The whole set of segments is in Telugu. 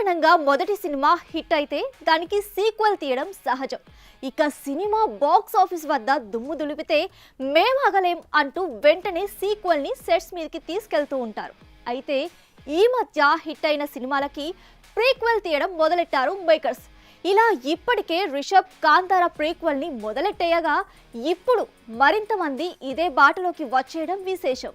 సాధారణంగా మొదటి సినిమా హిట్ అయితే దానికి సీక్వెల్ తీయడం సహజం. ఇక సినిమా బాక్స్ ఆఫీస్ వద్ద దుమ్ము దులిపితే మేమాగలేం అంటూ వెంటనే సీక్వెల్ ని సెట్స్ మీదకి తీసుకెళ్తూ ఉంటారు. అయితే ఈ మధ్య హిట్ అయిన సినిమాలకి ప్రీక్వెల్ తీయడం మొదలెట్టారు మేకర్స్. ఇలా ఇప్పటికే రిషబ్ కాంతారా ప్రీక్వెల్ ని మొదలెట్టేయగా ఇప్పుడు మరింత మంది ఇదే బాటలోకి వచ్చేయడం విశేషం.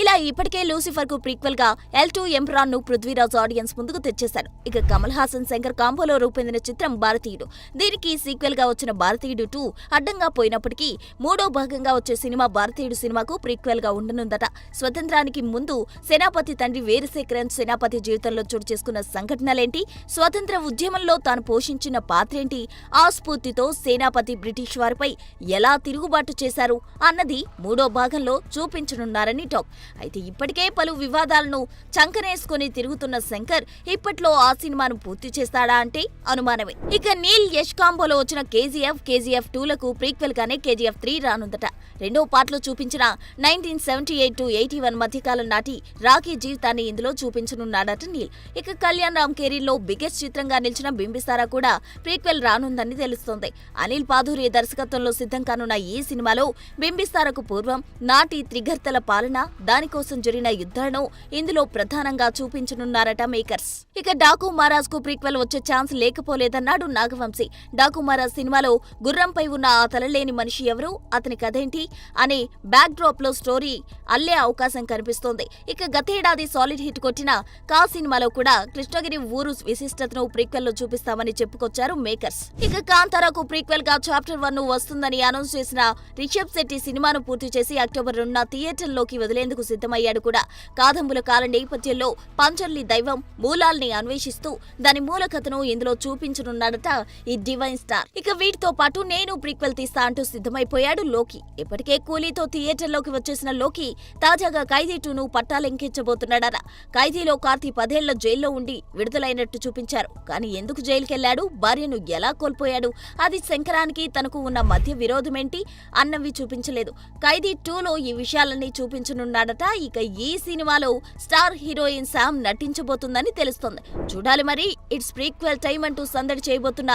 ఇలా ఇప్పటికే లూసిఫర్ కు ప్రీక్వెల్ గా L2 ఎంప్రాన్ ను పృథ్వీరాజ్ ఆడియన్స్ ముందుకు తెచ్చేశారు. ఇక కమల్ హాసన్ శంకర్ కాంబోలో రూపొందిన చిత్రం భారతీయుడు. దీనికి సీక్వెల్ గా వచ్చిన భారతీయుడు 2 అడ్డంగా పోయినప్పటికీ మూడో భాగంగా వచ్చే సినిమా భారతీయుడు సినిమాకు ప్రీక్వెల్ గా ఉండనుందట. స్వతంత్రానికి ముందు సేనాపతి తండ్రి వీరశేఖరన్ సేనాపతి జీవితంలో చోటు చేసుకున్న సంఘటనలేంటి, స్వతంత్ర ఉద్యమంలో తాను పోషించిన పాత్రేంటి, ఆ స్ఫూర్తితో సేనాపతి బ్రిటిష్ వారిపై ఎలా తిరుగుబాటు చేశారు అన్నది మూడో భాగంలో చూపించనున్నారని టాక్. అయితే ఇప్పటికే పలు వివాదాలను చంకనేసుకుని తిరుగుతున్న శంకర్ ఇప్పట్లో ఆ సినిమాను పూర్తి చేస్తాడా అంటే అనుమానమే. ఇక నీల్ యష్ కాంబోలో వచ్చిన KGF 2లకు ప్రీక్వెల్ గానే KGF 3 రానుందట. రెండో పార్ట్లో చూపించిన 1978 to 81 మధ్యకాలం నాటి రాకీ జీవితాన్ని ఇందులో చూపించనున్నాడట నీల్. ఇక కళ్యాణ్ రామ్ కెరీర్లో బిగ్గెస్ట్ చిత్రంగా నిలిచిన బింబిసారా కూడా ప్రీక్వెల్ రానుందని తెలుస్తోంది. అనిల్ పాధూరి దర్శకత్వంలో సిద్ధం కానున్న ఈ సినిమాలో బింబిసారకు పూర్వం నాటి త్రిగర్తల పాలన, దానికోసం జరిగిన యుద్ధాలను ఇందులో ప్రధానంగా చూపించనున్నారట మేకర్స్. ఇక డాకు మహారాజ్ కు ప్రీక్వెల్ వచ్చే ఛాన్స్ లేకపోలేదన్నాడు నాగవంశీ. డాకు మహారాజ్ సినిమాలో గుర్రంపై ఉన్న ఆ తలలేని మనిషి ఎవరు, అతని కథేంటి అనే బ్యాక్ డ్రాప్ లో స్టోరీ అల్లే అవకాశం కనిపిస్తోంది. ఇక గతేడాది సాలిడ్ హిట్ కొట్టిన కా సినిమాలో కూడా కృష్ణగిరి ఊరు విశిష్టతను ప్రీక్వెల్ లో చూపిస్తామని చెప్పుకొచ్చారు మేకర్స్. ఇక కాంతారాకు ప్రీక్వెల్ గా చాప్టర్ 1 వస్తుందని అనౌన్స్ చేసిన రిషబ్ శెట్టి సినిమాను పూర్తి చేసి అక్టోబర్ 2న థియేటర్లోకి వదిలేందుకు సిద్ధమయ్యాడు కూడా. కాదంబుల కాల నేపథ్యంలో పంచర్లి దైవం మూలాల్ని అన్వేషిస్తూ దాని మూల కథను ఇందులో చూపించనున్నాడట ఈ డివైన్ స్టార్. ఇక వీటితో పాటు నేను ప్రీక్వెల్ తీస్తా అంటూ సిద్ధమైపోయాడు లోకి. ఇప్పటికే కూలీతో థియేటర్లోకి వచ్చేసిన లోకి తాజాగా ఖైదీ 2ను పట్టాలెంకించబోతున్నాడట. ఖైదీలో కార్తీ 10 ఏళ్ల జైల్లో ఉండి విడుదలైనట్టు చూపించారు. కానీ ఎందుకు జైలుకెళ్లాడు, భార్యను ఎలా కోల్పోయాడు, అది శంకరానికి తనకు ఉన్న మధ్య విరోధమేంటి అన్నవి చూపించలేదు. ఖైదీ 2లో ఈ విషయాలన్నీ చూపించనున్నాడట. ఇక ఈ సినిమాలో స్టార్ హీరోయిన్ శామ్ నటించబోతుందని తెలుస్తోంది. చూడాలి మరి. ఇట్స్ ప్రీక్వెల్ టైం అంటూ సందడి చేయబోతున్న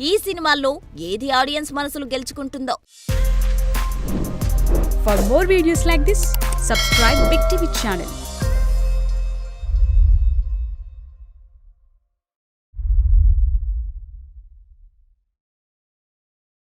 ఈ సినిమాల్లో ఏది ఆడియన్స్ మనసులు గెలుచుకుంటుందో. For more videos like this, subscribe Big TV channel.